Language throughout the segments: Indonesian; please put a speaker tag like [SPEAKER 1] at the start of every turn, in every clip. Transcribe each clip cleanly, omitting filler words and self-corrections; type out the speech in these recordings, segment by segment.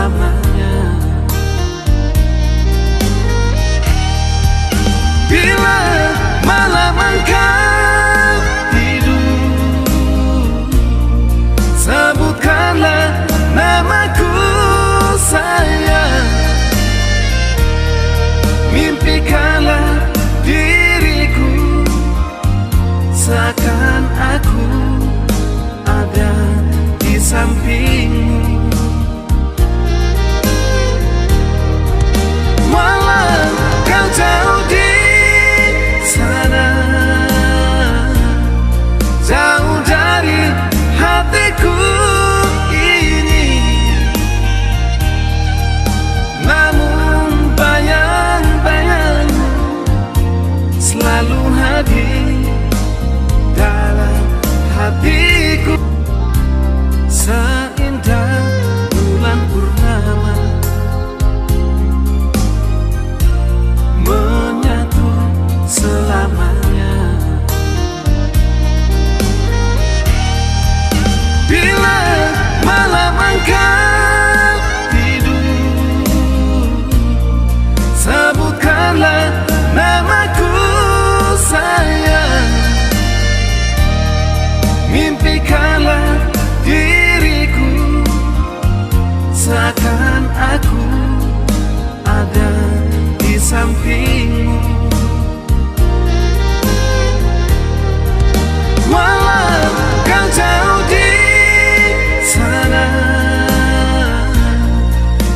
[SPEAKER 1] selamanya. Bila malam engkau tidur, sebutkanlah namaku sayang. Mimpikanlah diriku seakan aku ada di sampingmu. Walau kau jauh di sana, jauh dari hatiku ini, namun bayang-bayangmu selalu hadir dalam hatiku. Seindah bulan purnama menyatu selamanya. Bila malam engkau tidur, sebutkanlah namaku sayang. Mimpikanlah diriku seakan aku ada di sampingmu. Walau kau jauh di sana,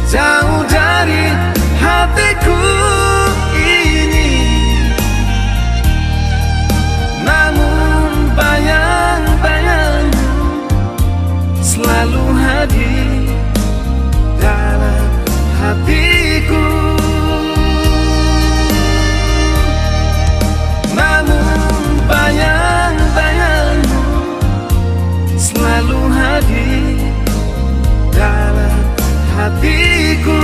[SPEAKER 1] jauh dari hatiku ini, namun bayang-bayangmu selalu hadir dalam hatiku. Namun bayang-bayangmu selalu hadir dalam hatiku.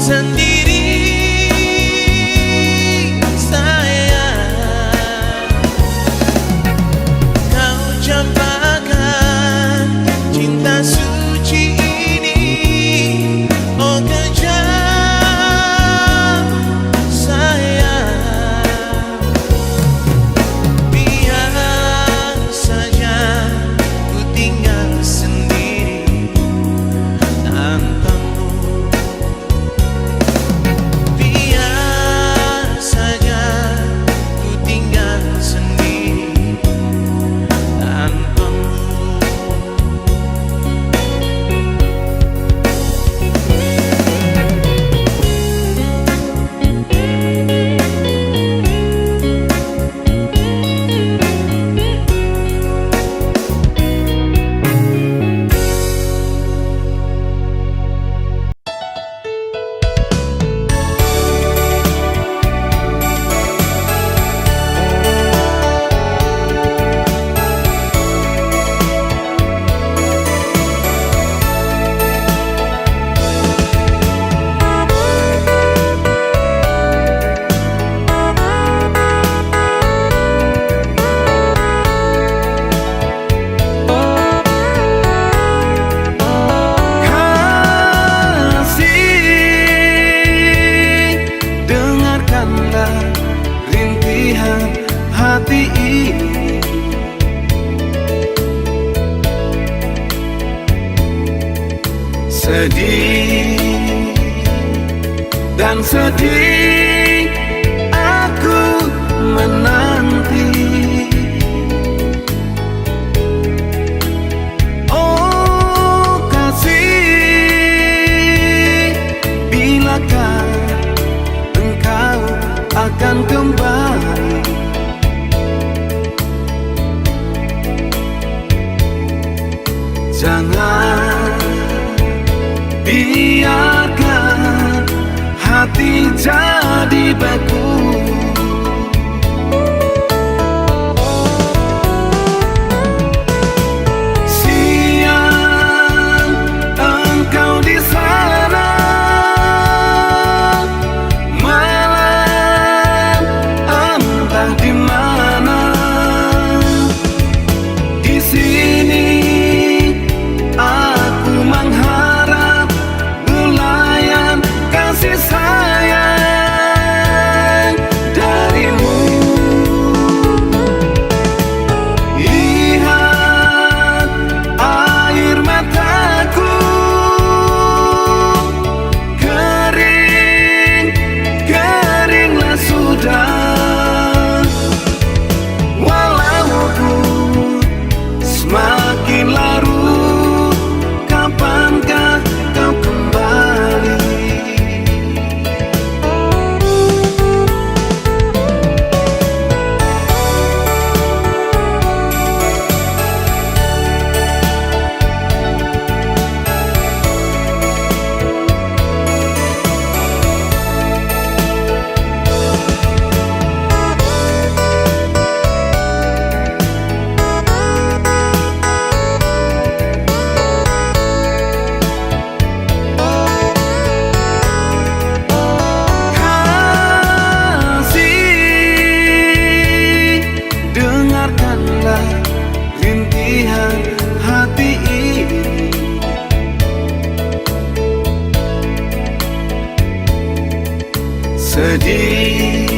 [SPEAKER 1] sendiri sayang. Kau campakkan cinta suci ini, oh kejam sayang. Biar saja ku tinggal sendiri tanpamu. Biar saja ku tinggal sendiri tanpamu. Hati ini sedih dan sedih aku menanti. Oh kasih, bilakah engkau akan kembali? Jangan biarkan hati jadi beku. Siang engkau di sana, malam entah di mana. Di sini aku mengharap bulayan kasih sayang darimu. Lihat air mataku kering, keringlah sudah. Walau ku semakin larut, kapankah kau kembali? Dengarkanlah rintihan hati ini, sedih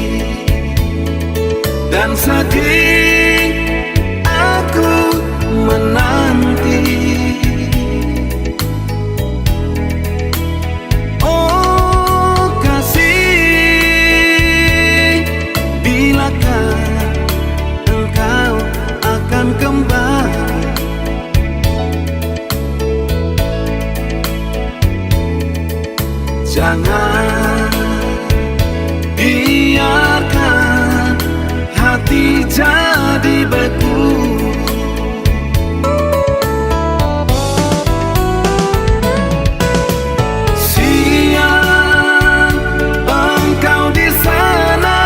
[SPEAKER 1] dan sedih aku menanti. Oh kasih, bilakah engkau akan kembali? Jangan biarkan hati jadi beku. Siang engkau di sana,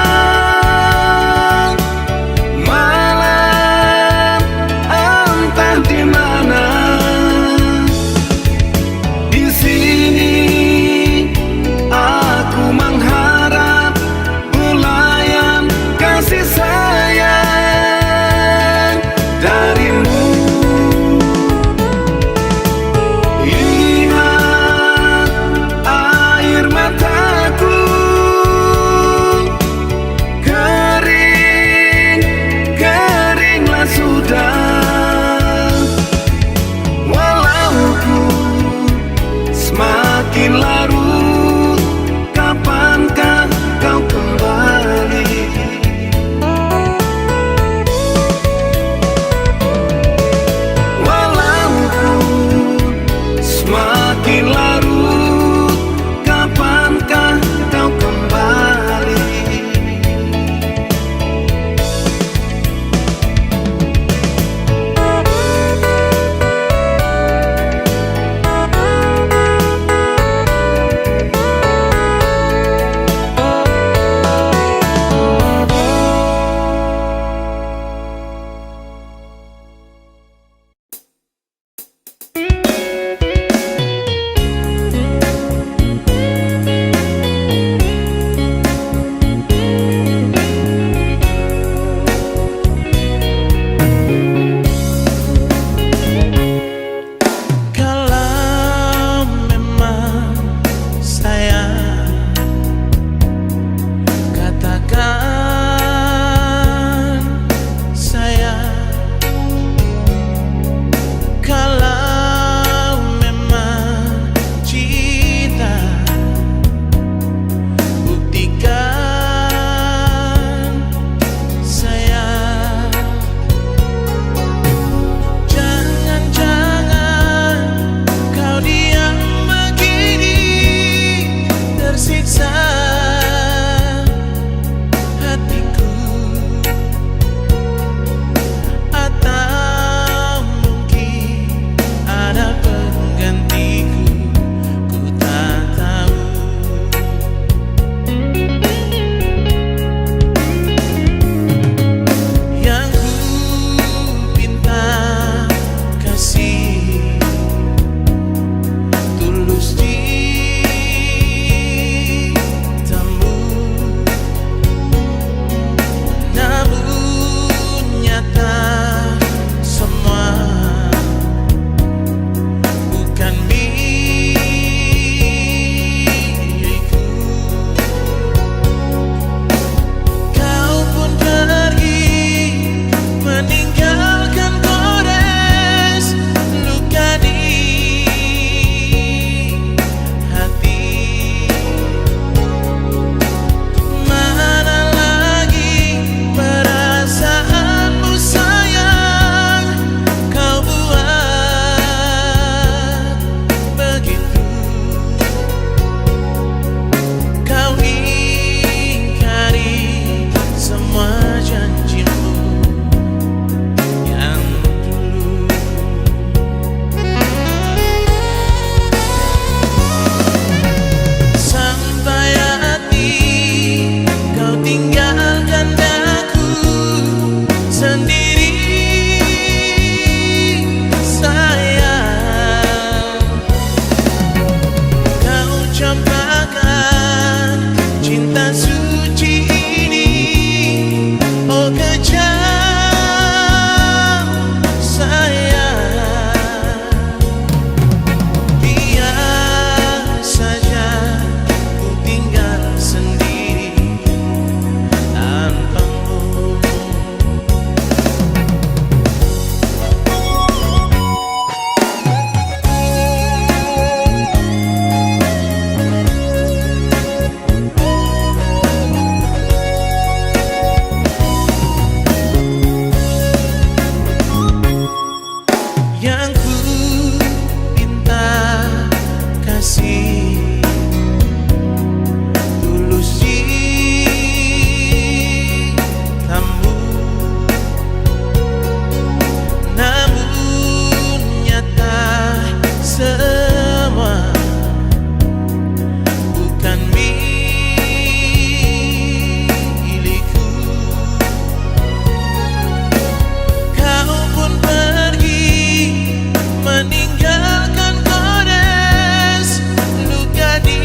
[SPEAKER 1] malam entah di mana. Di sini
[SPEAKER 2] cinta suci ini. Oh kejam sayang, biar saja ku tinggal sendiri tanpamu. Yang ku pinta kasih tulus di kamu, namun nyata semua bukan milikku. Kau pun pergi meninggalkan gores luka di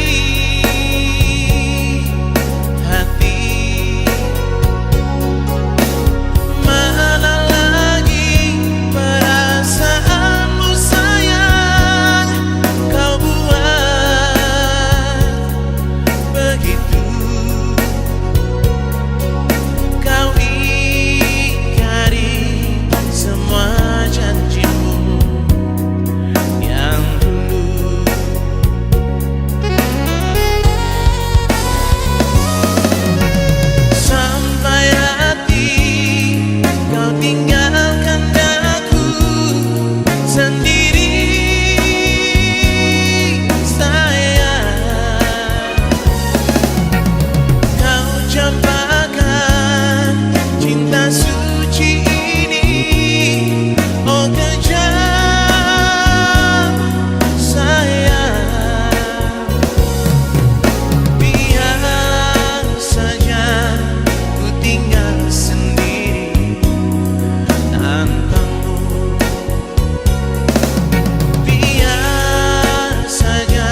[SPEAKER 2] hati. Mana lagi perasaanmu sayang, kau buat begitu. Kau ingkari semua janjimu yang dulu. Sampai hati kau tinggalkan aku sendiri sayang. Kau campakkan cinta suci ini. Oh kejam sayang, biar saja ku tinggal sendiri tanpamu. Biar saja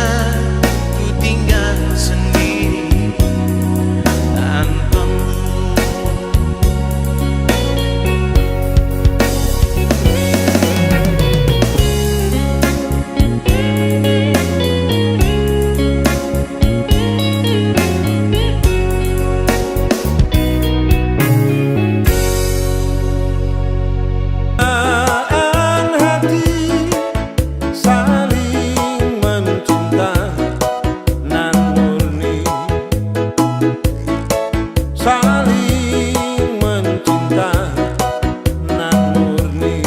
[SPEAKER 2] ku tinggal sendiri tanpamu.
[SPEAKER 3] Hati saling mencinta nan murni, saling mencinta nan murni.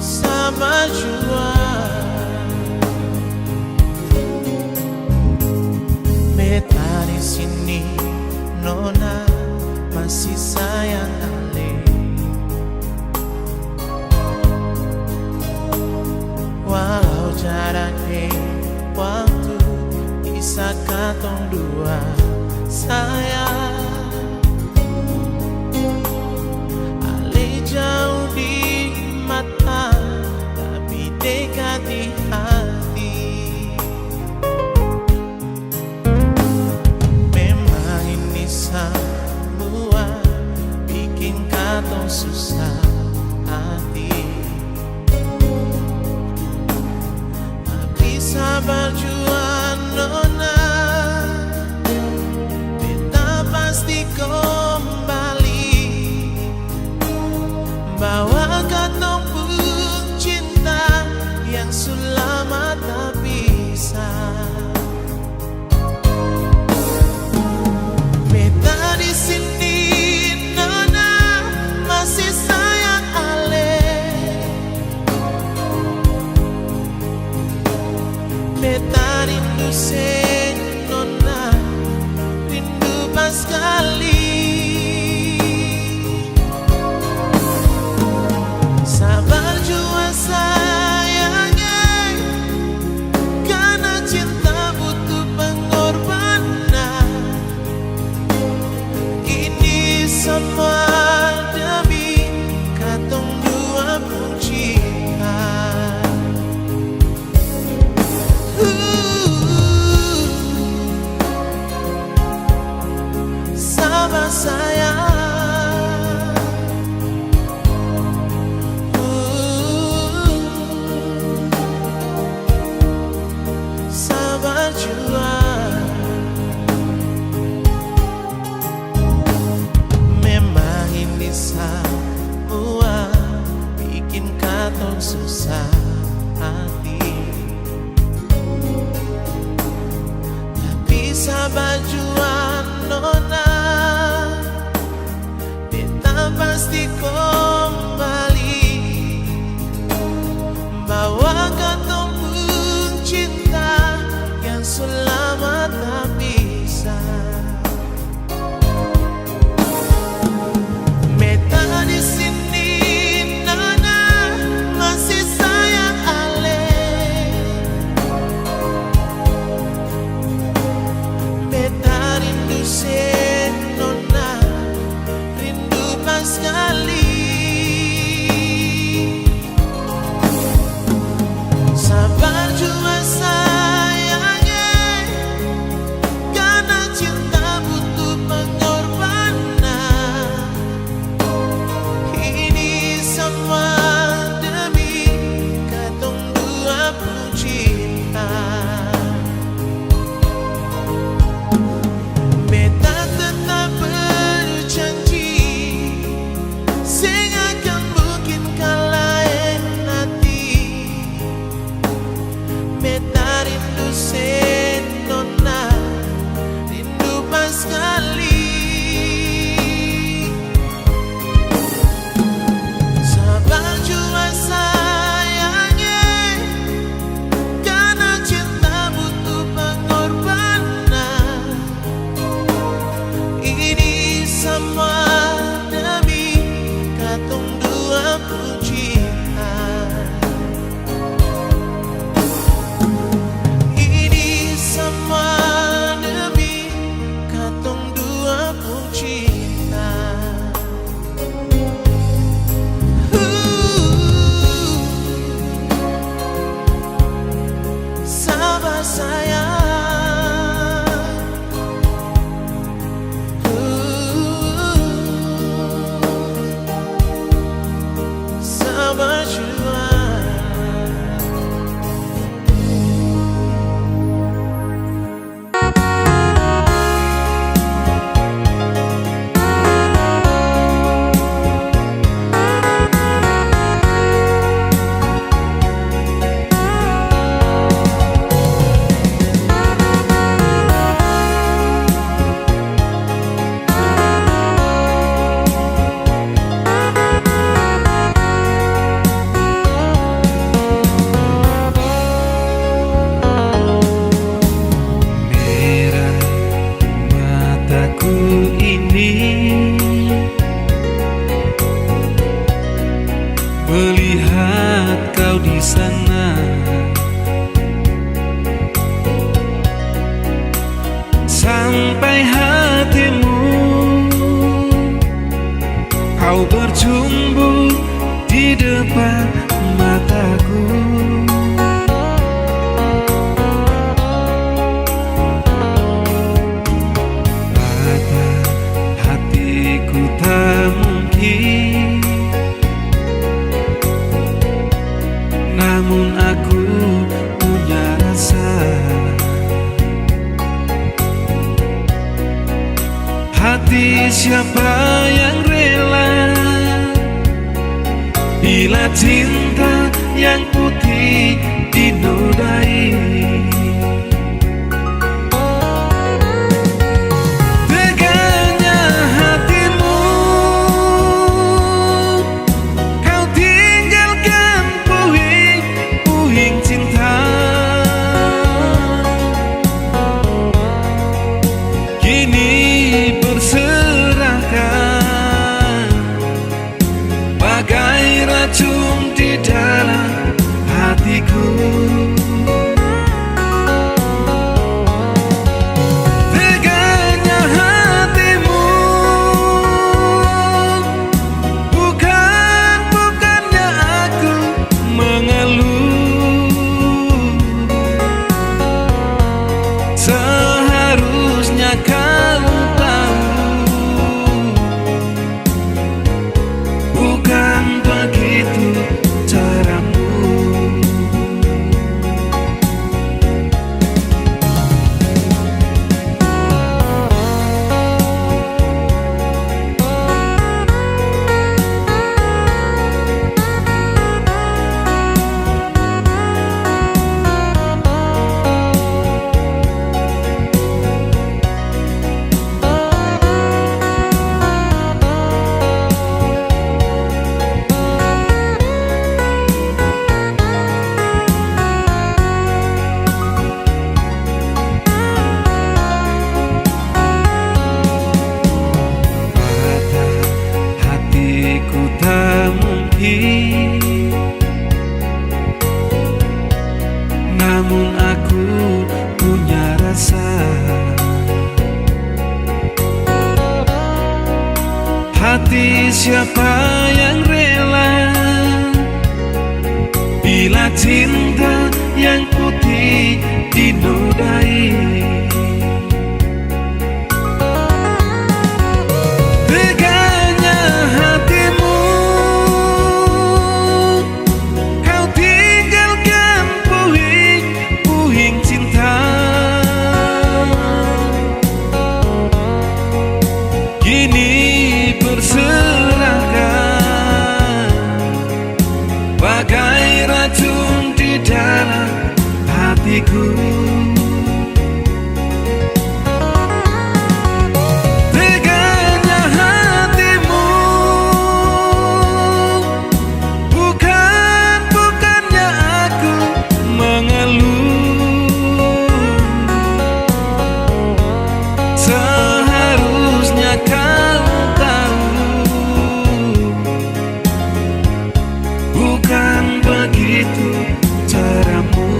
[SPEAKER 2] Sama jua Nona masih sayang Ale. Walau jaraknya waktu bisa katong dua sayang. Ale jauh di mata tapi dekat di hati. Memang ini semua bikin katong susah hati. Sabar jua nona, beta pasti kembali bawa katong pun cinta yang selama tak bisa. Beta di sini nona masih sayang Ale. Beta rindu se nona, rindu pas kali. Sabar jua sayangnya, karena cinta butuh pengorbanan. Ini semua demi katong dua pun cinta. Sabar sayang, sabar jua. Memang ini semua bikin katong susah hati. Tapi sabar jua nona, beta pasti kembali bawa katong pun cinta yang selama tak bisa. Beta di sini nona masih sayang Ale. Beta rindu se
[SPEAKER 1] namun aku punya rasa. Hati siapa yang rela bila cinta yang putih dinodai? Teganya hatimu, kau tinggalkan puing-puing cinta. Kini berserahkan bagai racun di dalam hatiku. Teganya hatimu, bukannya aku mengeluh. Seharusnya kau tahu, bukan begitu caramu. Hatiku tak mungkin, namun aku punya rasa. Hati siapa yang rela bila cinta yang putih dinodai? Teganya hatimu, kau tinggalkan puing-puing cinta. Kini berserahkan bagai racun di dalam hatiku. Teganya hatimu, bukannya aku mengeluh. Seharusnya kau tahu, bukan begitu caramu.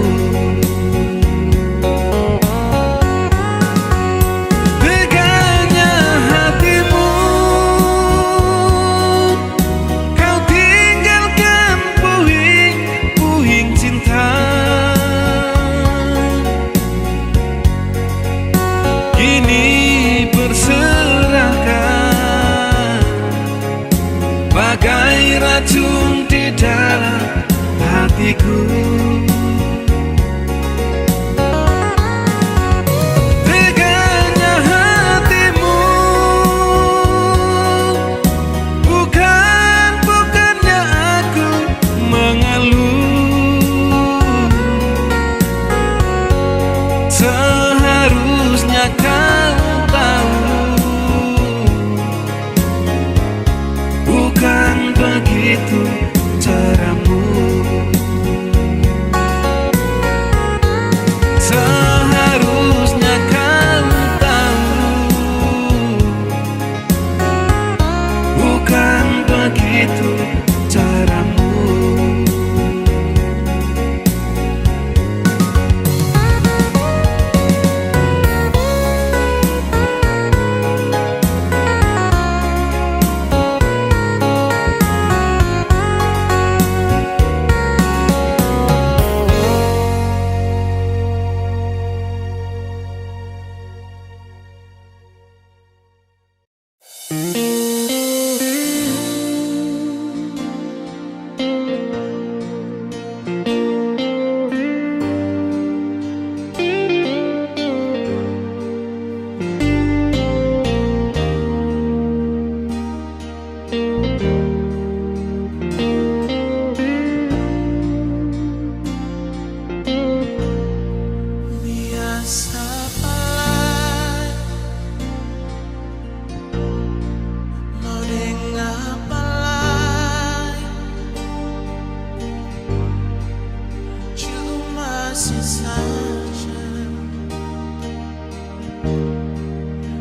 [SPEAKER 2] kasih saja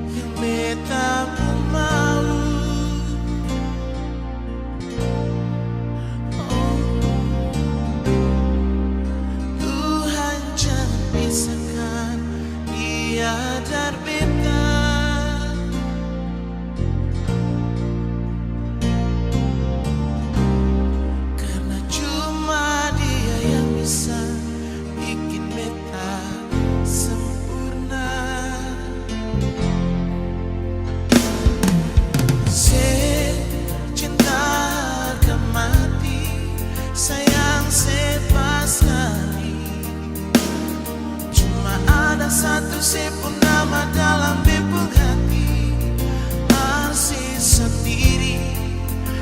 [SPEAKER 2] yang beta pun mau. Oh, Tuhan jangan pisahkan dia dan beta, karena cuma dia yang bisa bikin beta sempurna. Cinta harga mati, sayang sepasali. Cuma ada satu pun nama dalam bebung hati, masih sendiri,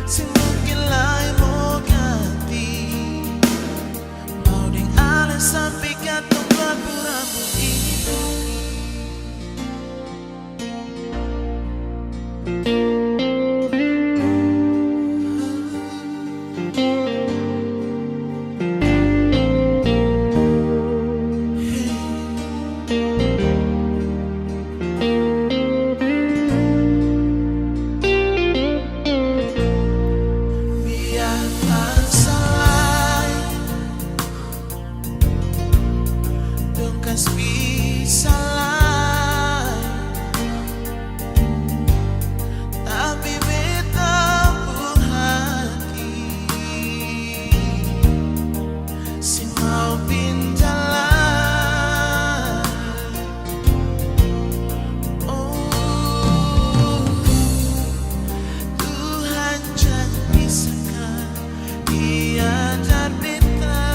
[SPEAKER 2] si mungkin lain mau ganti. Mau ding ale sampai katong berpura-pura ini. Biarkan salah dong kasih salah, tapi beta pun hati si mau pinjalan. Oh, Tuhan jangan pisahkan dia dan beta,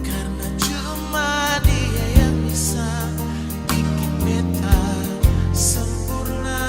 [SPEAKER 2] karena cuma dia yang bisa bikin beta sempurna.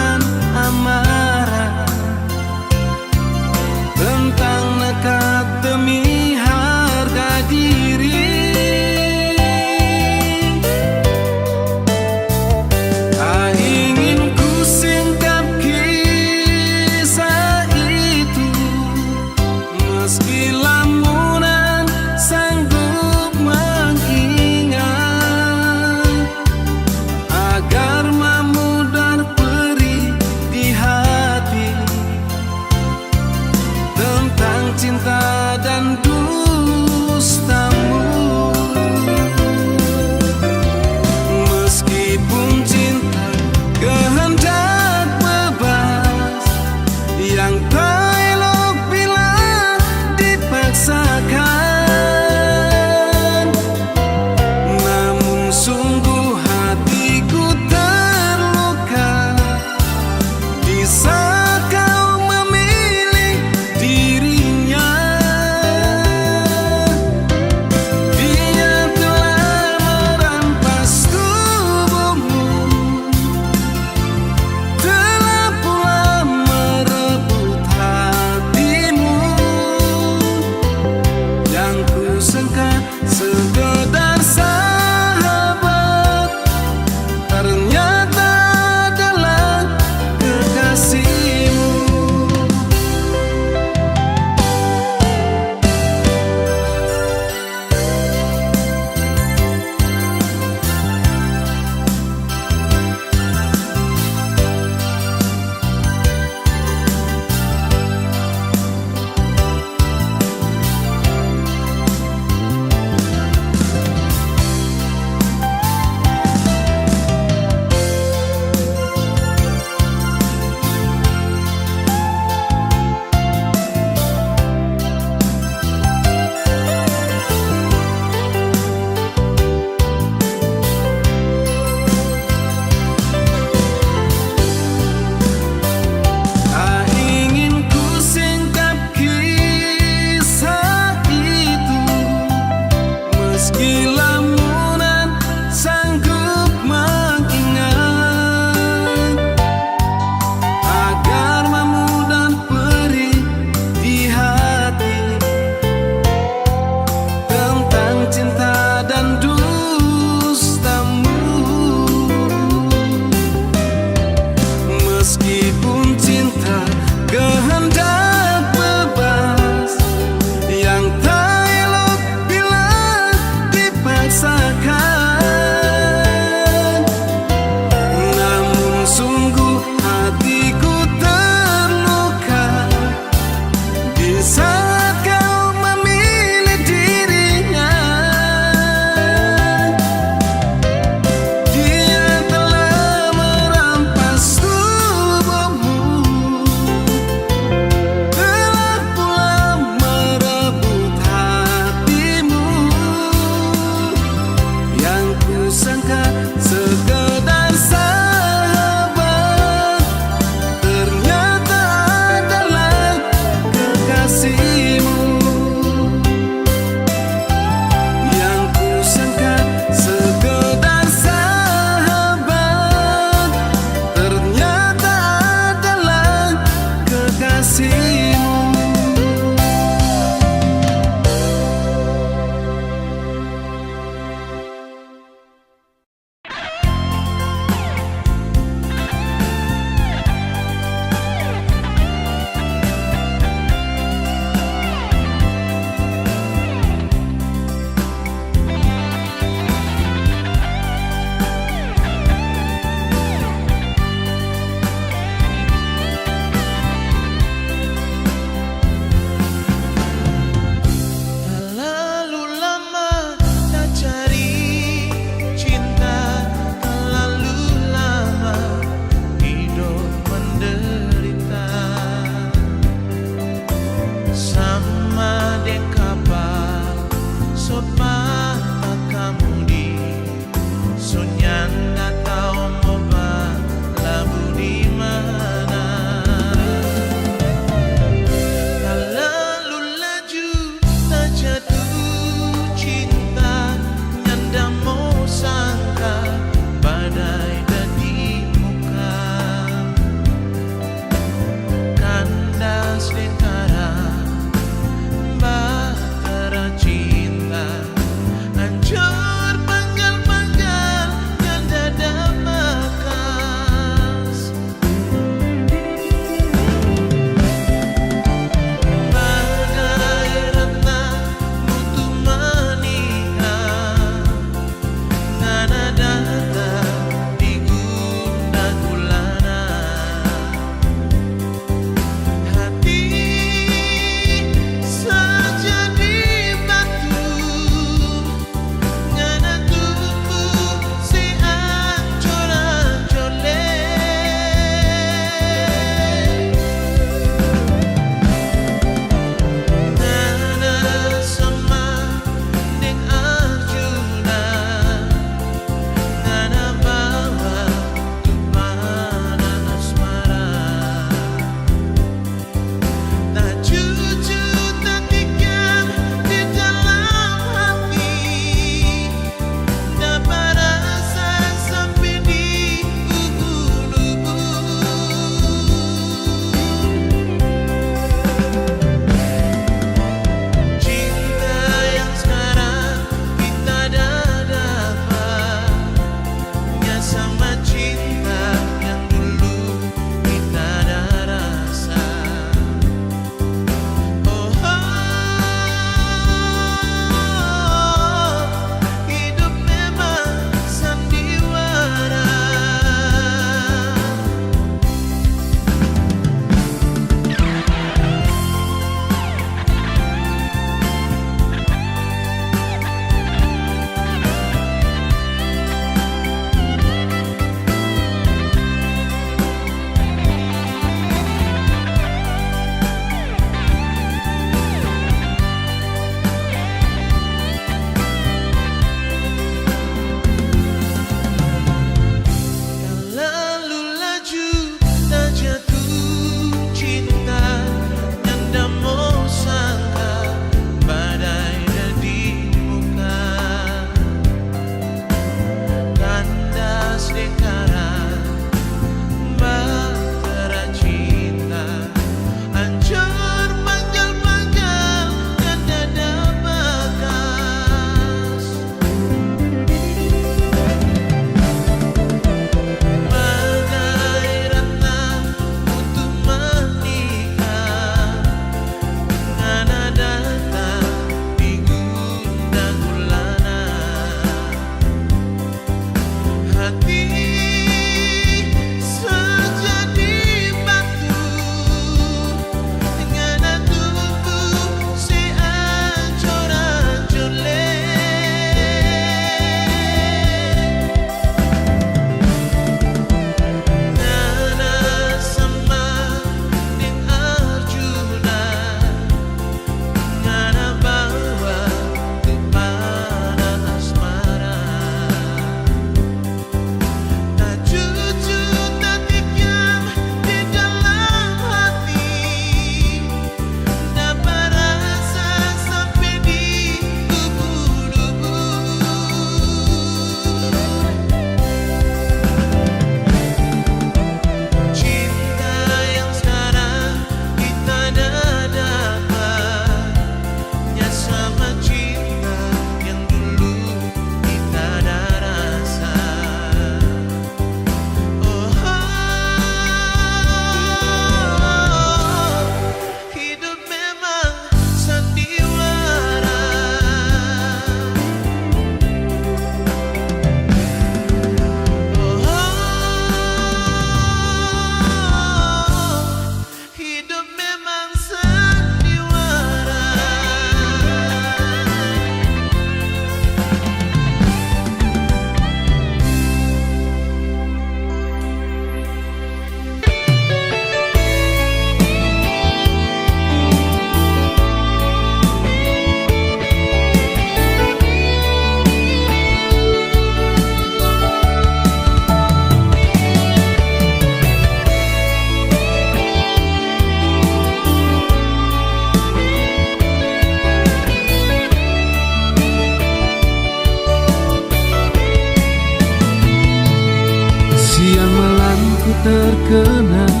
[SPEAKER 1] terkenang,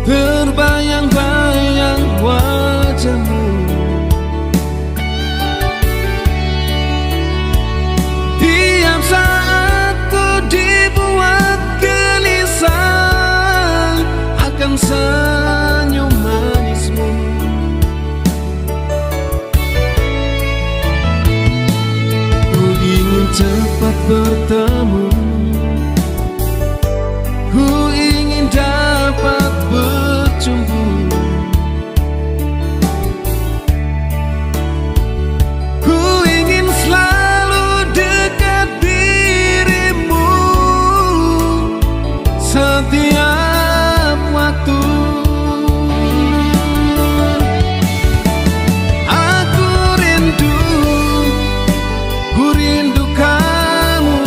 [SPEAKER 1] terbayang-bayang wajahmu. Tiap saat ku dibuat gelisah akan senyum manismu. Ku ingin cepat bertemu, ku ingin dapat berjumpa. Ku ingin selalu dekat dirimu setiap waktu. Aku rindu kamu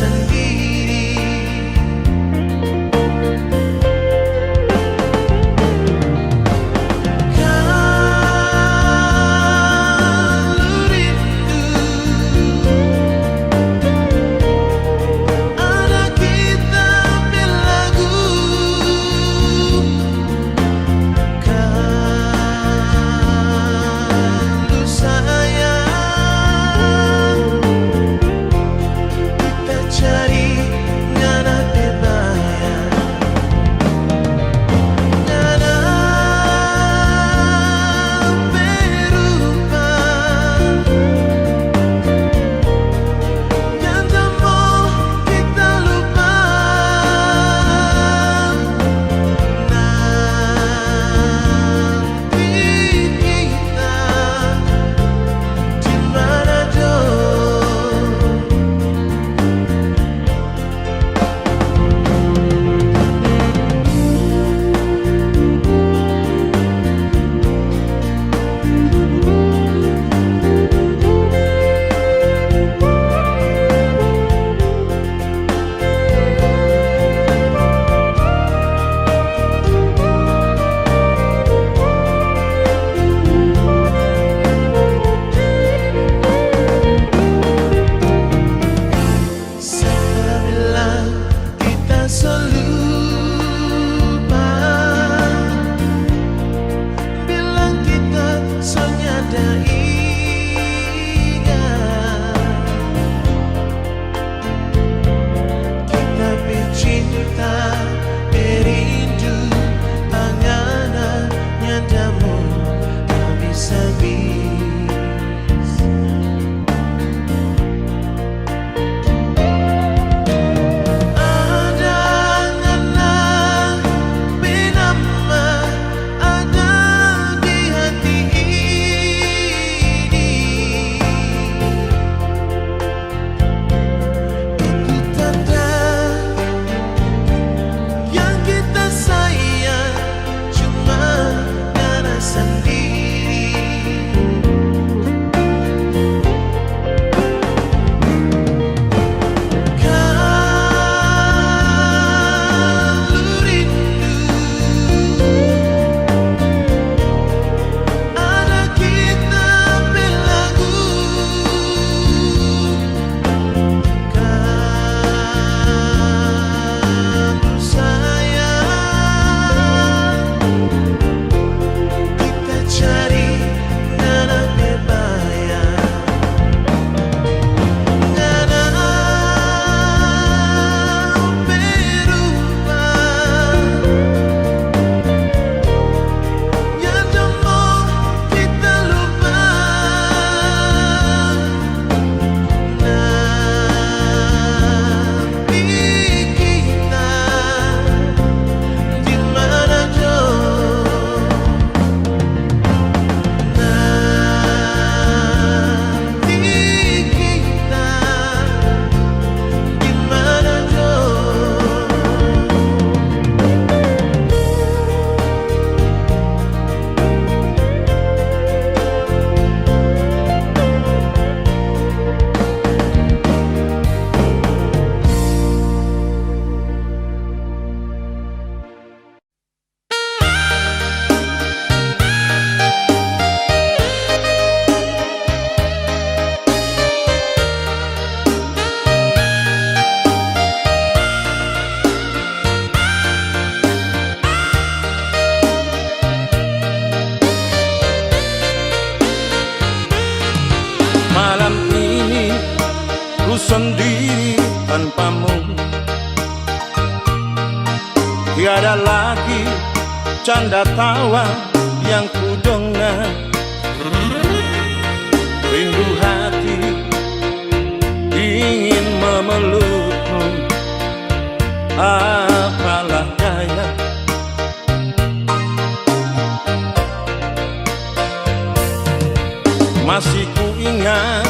[SPEAKER 2] sendiri. Kalau rindu ada kita berlagu, kalau sayang kita cari ngana bebayang, ngana berupa yang tak mau kita lupa. Nanti kita di mana jauh. Siapa bilang kita selupa, bilang kita senyada ingat, kita bercinta berindu angan nyadamu habis-habis. Ada ngana benama ada di hati ini. Itu tanda yang kita sayang cuma ngana sendiri. Kalau rindu ada kita berlagu, kalau sayang kita cari ngana bebayang, ngana berupa yang tak mau kita lupa. Nanti kita di mana jauh. Nanti kita di mana jauh.
[SPEAKER 3] Malam ini ku sendiri tanpamu, tiada lagi canda tawa yang ku dengar. Rindu hati ingin memelukmu, apalah daya. Masih ku ingat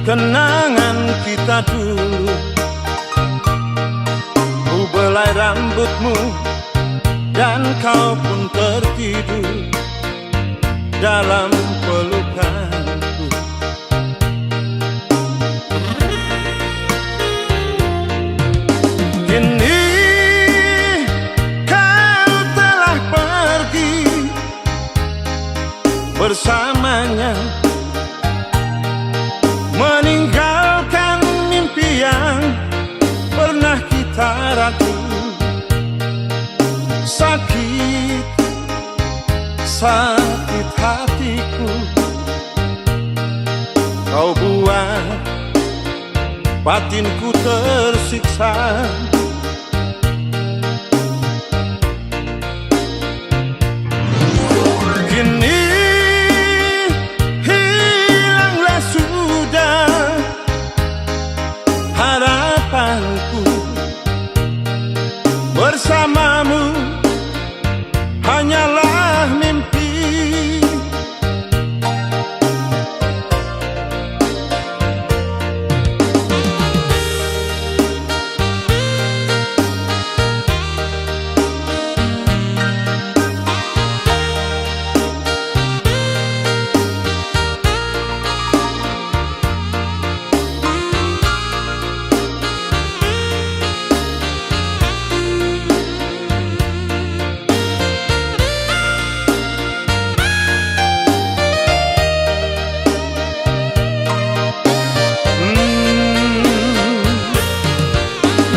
[SPEAKER 3] kenangan kita dulu, ku belai rambutmu dan kau pun tertidur dalam pelukanku. bersamanya, meninggalkan mimpi yang pernah kita ragu. Sakit, sakit hatiku, kau buat batinku tersiksa. Kini hilanglah sudah harapanku, bersamamu hanyalah mimpi.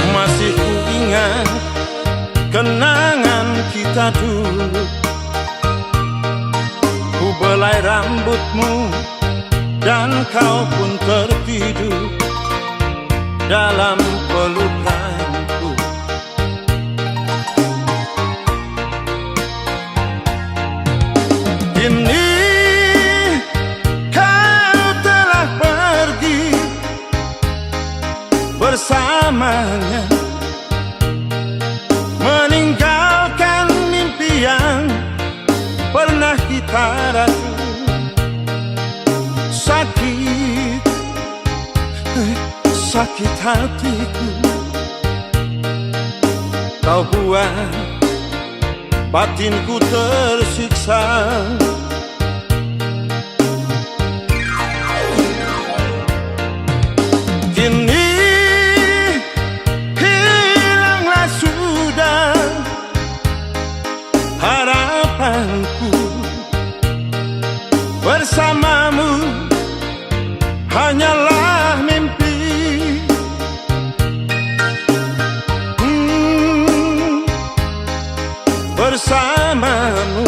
[SPEAKER 3] Masih ku ingat kenangan kita dulu. Ku belai rambutmu dan kau pun tertidur dalam pelukanku. Kini kau telah pergi bersamanya, meninggalkan mimpi yang pernah kita ragu. Sakit, sakit hatiku, kau buat batinku tersiksa. Kini hilanglah sudah harapanku, bersamamu hanyalah mimpi. Bersamamu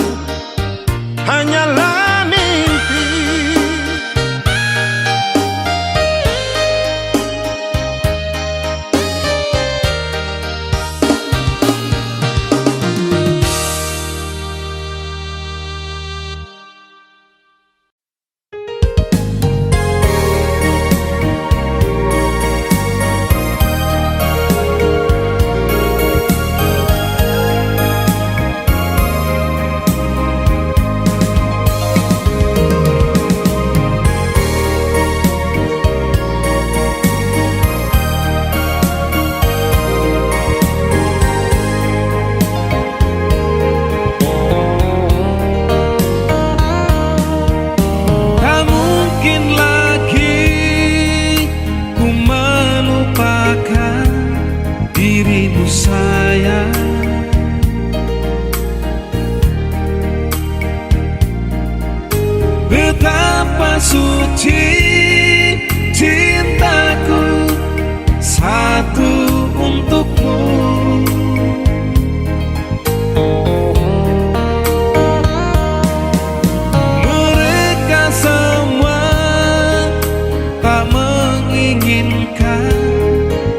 [SPEAKER 3] hanyalah mimpi.
[SPEAKER 1] Betapa suci cintaku satu untukmu. Mereka semua tak menginginkan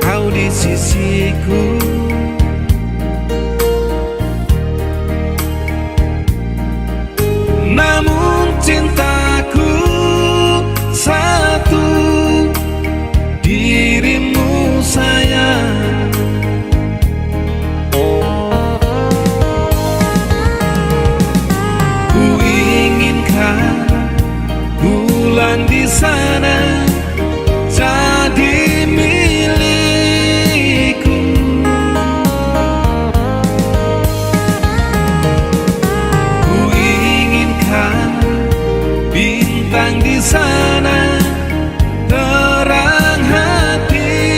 [SPEAKER 1] kau di sisiku. Namun cintaku satu, dirimu sayang. Ku inginkan bulan di sana jadi milikku. Ku inginkan bintang di sana terang hatiku.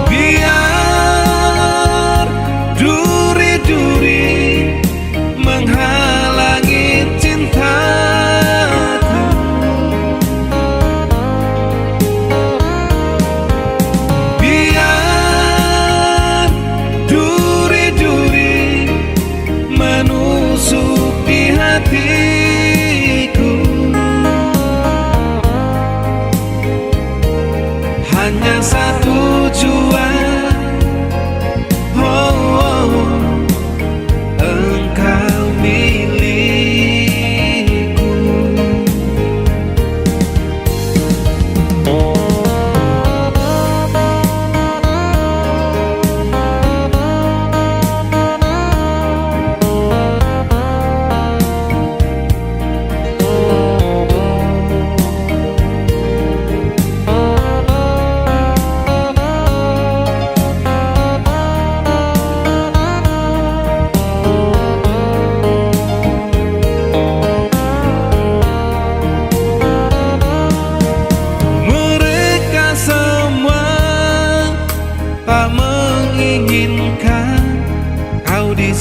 [SPEAKER 1] Biar dunia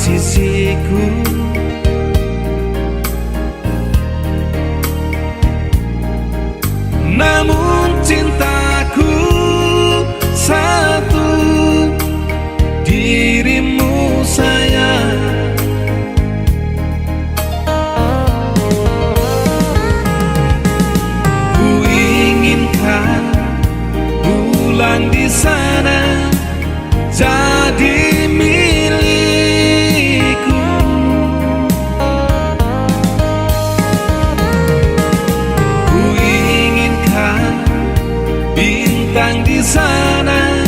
[SPEAKER 1] sisiku. Namun cintaku satu, dirimu sayang. Ku inginkan bulan di sana jadi milikku. Ku inginkan bintang di sana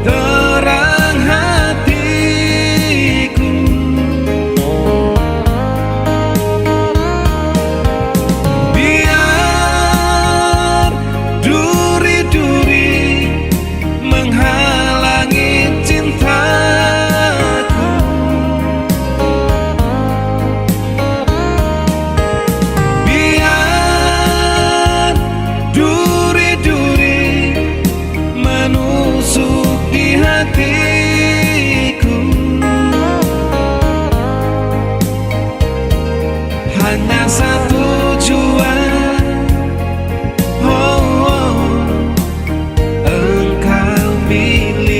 [SPEAKER 1] terang hatiku. Biar duri-duri menghalangi cintaku. Biar duri-duri menusuk di hatiku. Hanya satu tujuan, oh, oh, engkau milikku.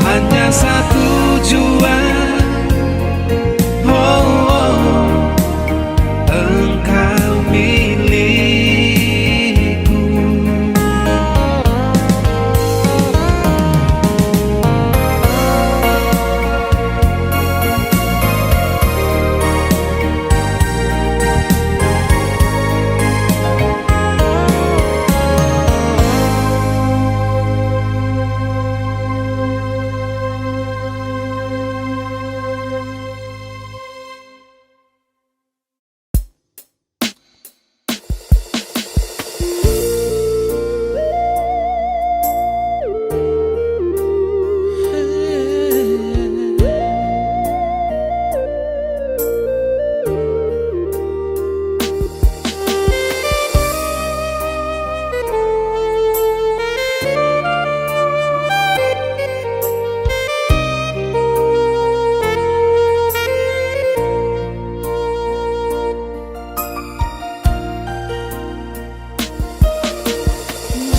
[SPEAKER 1] Hanya satu tujuan, oh, oh, engkau milikku.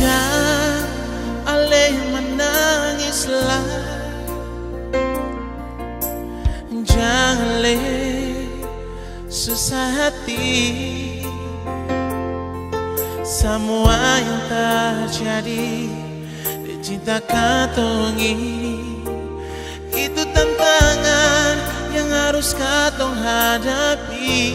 [SPEAKER 2] Jangan alih menangislah, jangan alih susah hati. Semua yang terjadi di cinta katong ini, itu tantangan yang harus katong hadapi.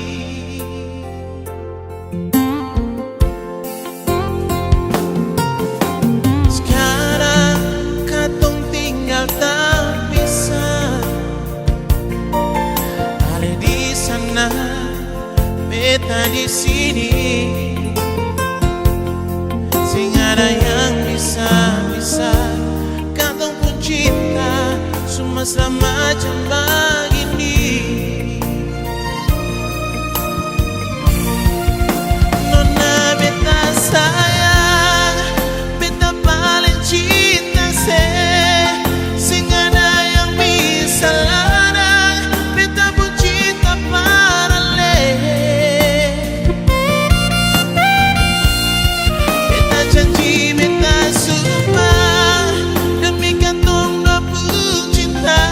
[SPEAKER 2] Sekarang katong tinggal tak bisa, ale di sana, beta di sini. Sing ada yang bisa katong pun cinta cuma semacam begini. Nona beta sayang, beta paling cinta se. Sing ada yang bisa larang, beta pun cinta parale. Beta janji, beta sumpah, demi katong dua pun cinta.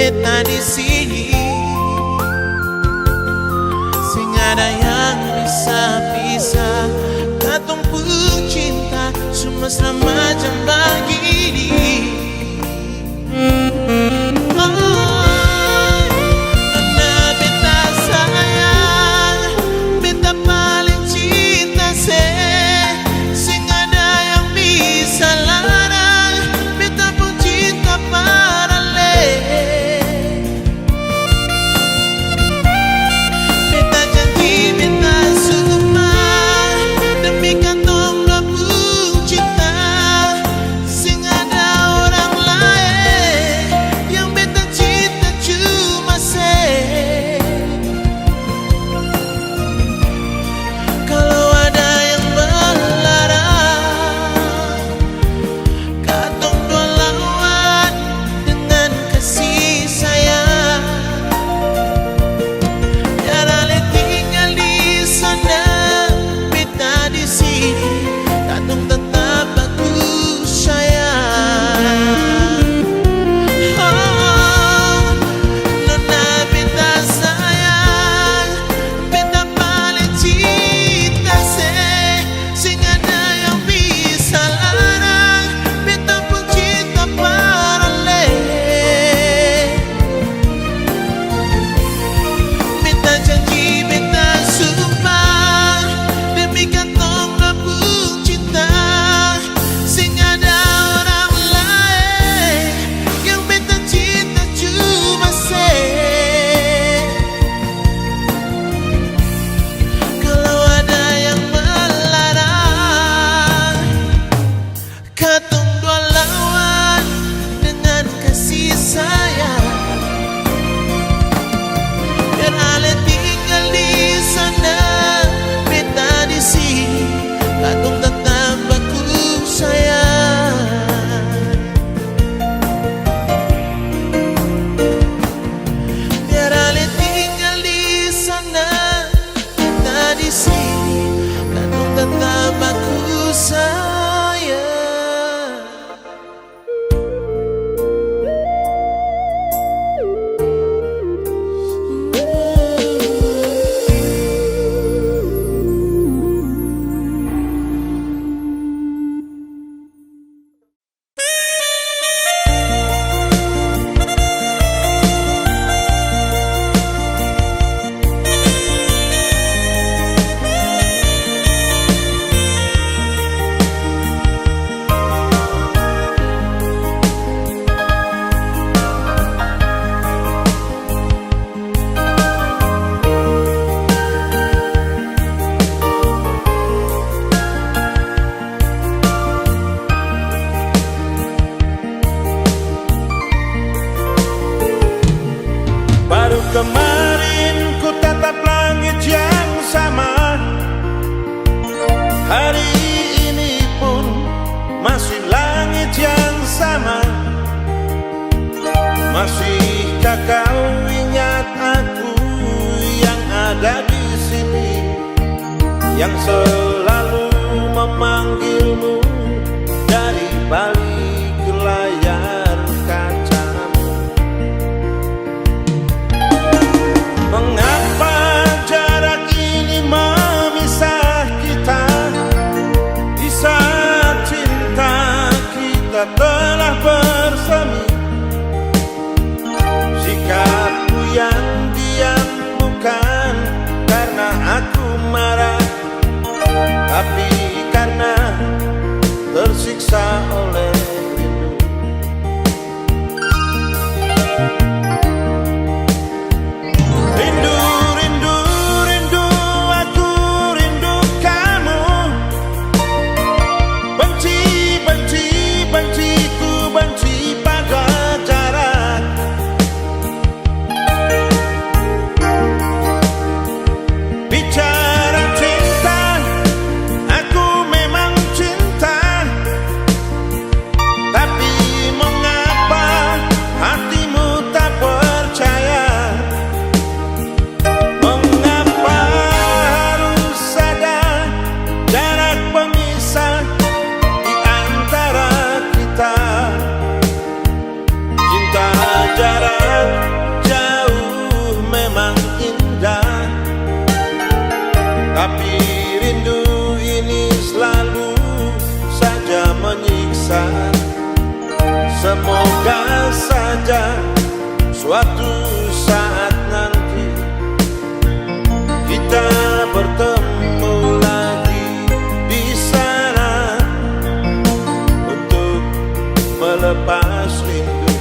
[SPEAKER 2] beta di sini, sing ada yang bisa pisah. Katong pun cinta cuma selama jam begini.
[SPEAKER 3] Kemarin ku tatap langit yang sama, hari ini pun masih langit yang sama. Masihkah kau ingat aku yang ada di sini, yang selalu memanggilmu dari balik layar kacamu? Mengapa jarak ini memisah kita, di saat cinta kita telah bersemi? Sikapku yang diam bukan karena aku marah, tapi karena Semoga saja suatu saat nanti kita bertemu lagi di sana untuk melepas rindu.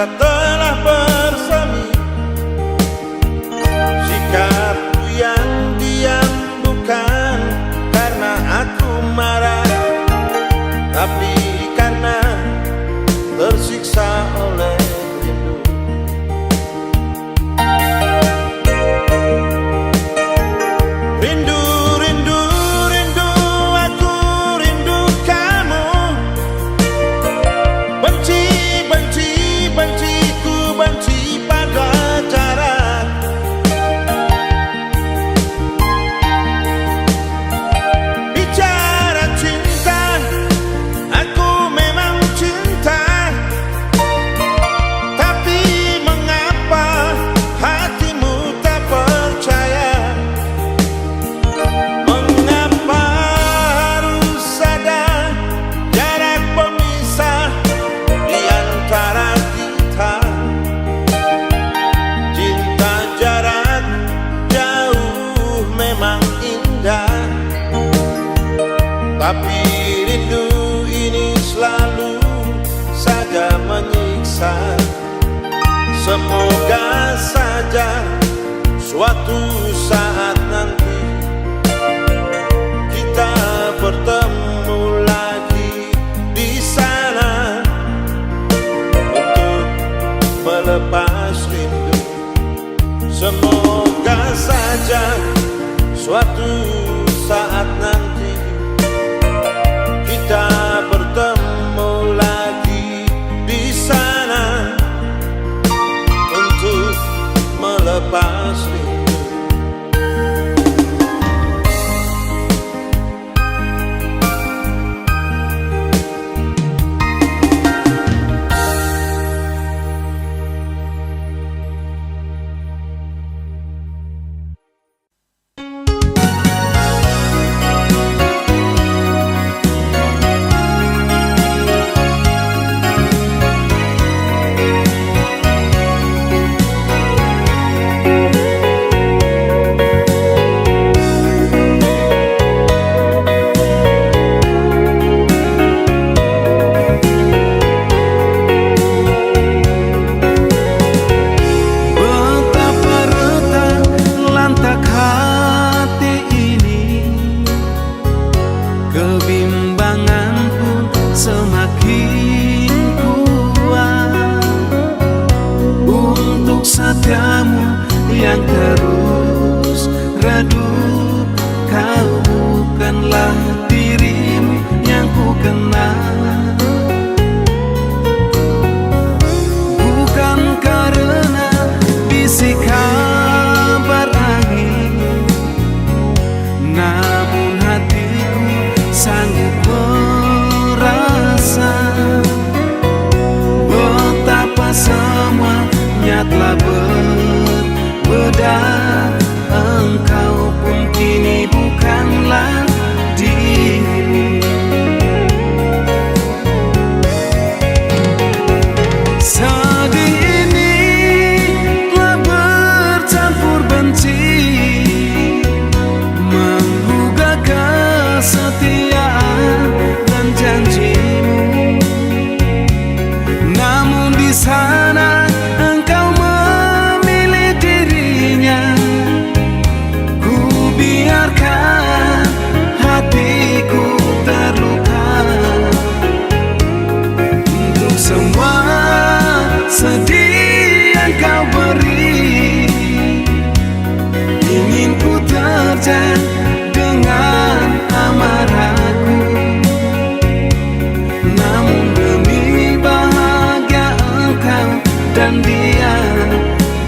[SPEAKER 3] Telah bersemi, sikapku yang diam bukan karena aku marah, tapi karena tersiksa oleh rindu. Rindu, rindu, rindu, aku rindu kamu. Benci, benci, benciku benci pada jarak. Bicara cinta, aku memang cinta, tapi mengapa hatimu tak percaya? Mengapa harus ada jarak pemisah di antara kita? Cinta jarak jauh memang indah, tapi rindu ini selalu saja menyiksa. Semoga saja suatu saat nanti kita bertemu lagi di sana untuk melepas rindu. Semoga saja suatu saat nanti kita bertemu lagi di sana untuk melepas rindu.
[SPEAKER 1] Yang terus redup, kau bukanlah dirimu yang ku kenal. Bukan karena bisik kabar angin, namun hatiku sanggup merasa betapa semuanya telah berbeda. Engkau pun kini bukanlah dirimu. Sedih ini telah bercampur benci, menggugah kesetiaan dan janjimu. Namun di sana engkau memilih dirinya. Ku biarkan hatiku terluka. dan dia,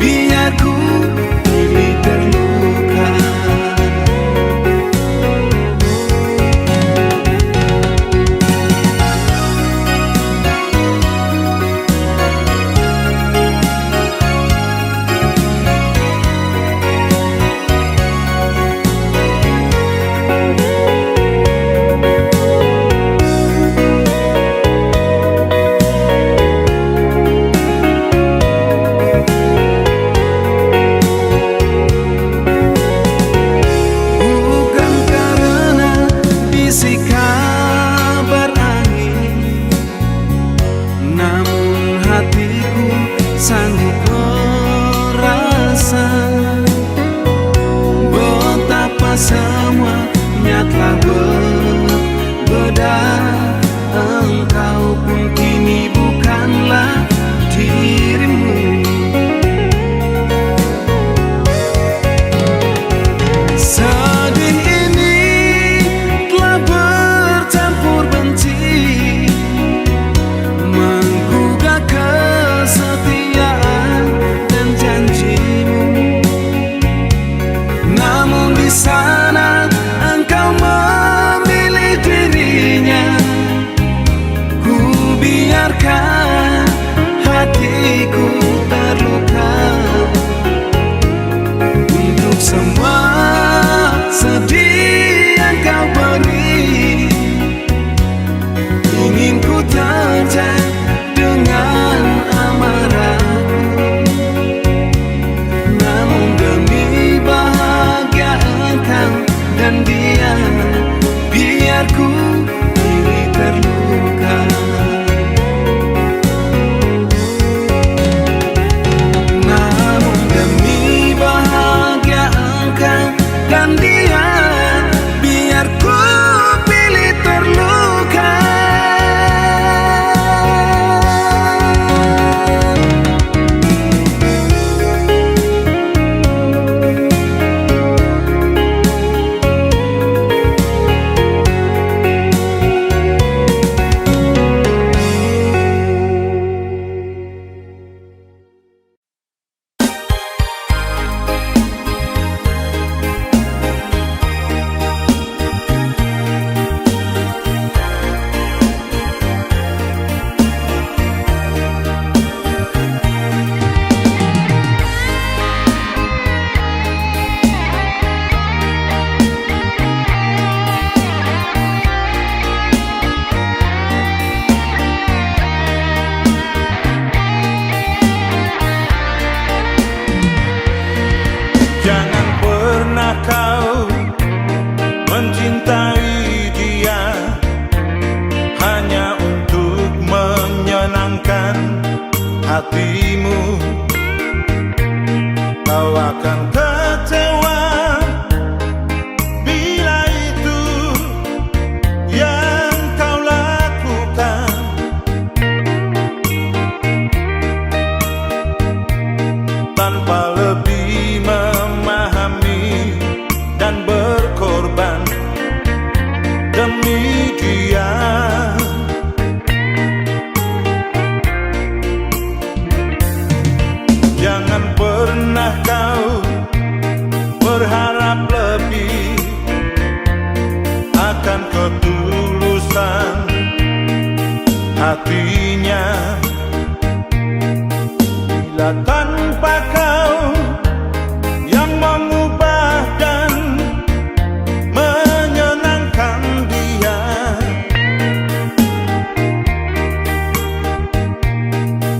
[SPEAKER 1] biar ku pilih terluka. Sanggup merasa betapa semuanya telah berbeda. Engkau pun kini bukanlah dirimu. Sedih ini telah bercampur benci, menggugah kesetiaan dan janjimu. Namun di sana engkau memilih dirinya. Ku biarkan hatiku terluka untuk semua sedih yang kau beri. Ingin ku terjang dengan amarahku, namun demi bahagia engkau dan dia, biar ku pilih terluka. Namun demi bahagia engkau dan dia, biar ku pilih terluka.
[SPEAKER 3] Jangan pernah kau mencintai dia hanya untuk menyenangkan hatimu. Kau akan kecewa bila itu yang kau lakukan. Tanpa lebih memahami dan berkorban demi dia. Jangan pernah kau berharap lebih akan ketulusan hatinya. Bila tanpa kau yang mengubah dan menyenangkan dia,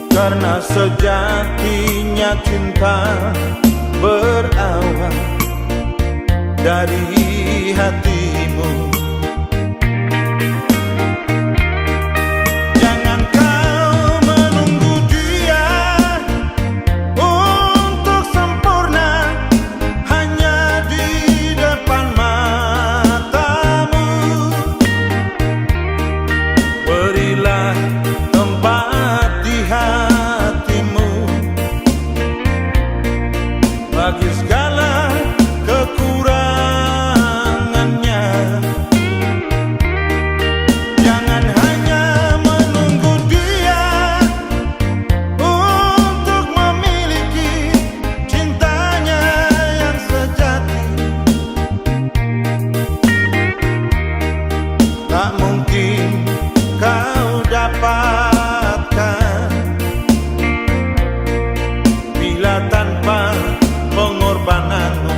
[SPEAKER 3] karena sejatinya cinta berawal dari hatimu. Jangan kau menunggu dia untuk sempurna hanya di depan matamu. Berilah tempat di hatimu bagi segala kekurangannya. Jangan hanya menunggu dia untuk dapatkan bila tanpa pengorbananmu.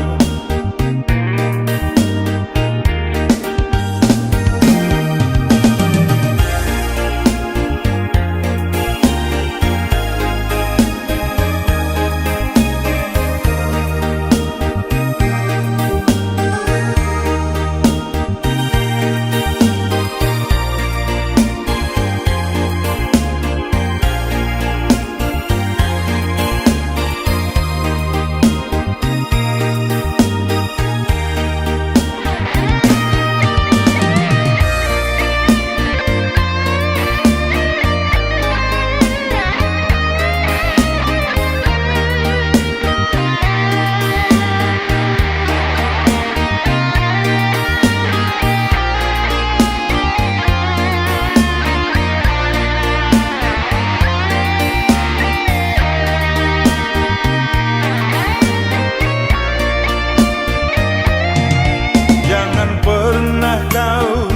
[SPEAKER 3] Kau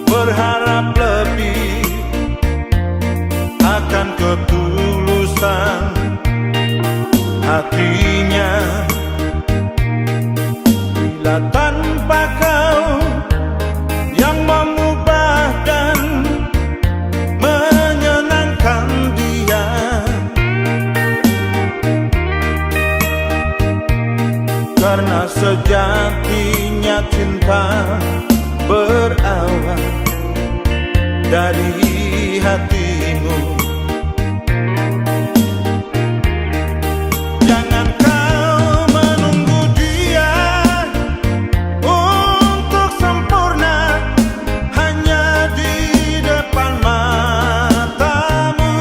[SPEAKER 3] berharap lebih akan ketulusan hatinya, bila tanpa kau yang mengubah dan menyenangkan dia. Karena sejatinya cinta berawal dari hatimu. Jangan kau menunggu dia untuk sempurna hanya di depan matamu.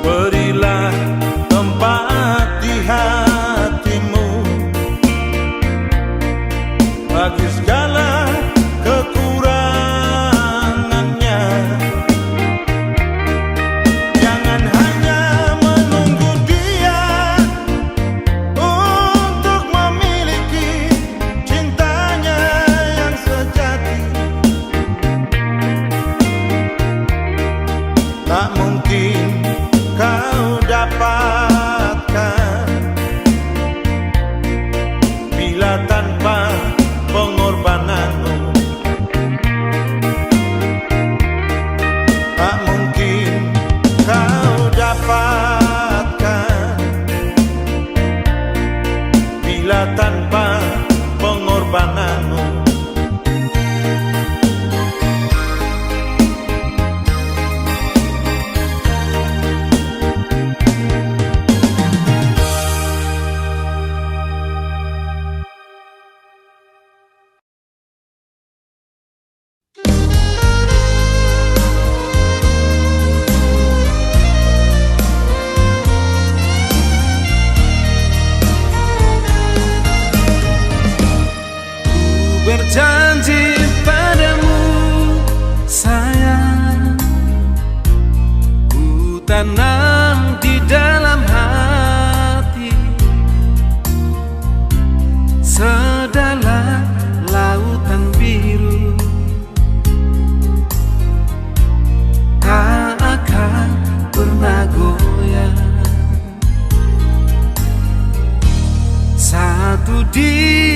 [SPEAKER 3] Berilah tempat di hatimu bagi segala kekurangannya. Jangan hanya menunggu dia untuk memiliki cintanya yang sejati. Tak mungkin kau dapatkan bila tanpa pengorbananmu. Tak mungkin kau dapatkan bila tanpa pengorbananmu.
[SPEAKER 1] Berjanji padamu sayang, ku tanam di dalam hati sedalam lautan biru, tak akan pernah goyah. Satu di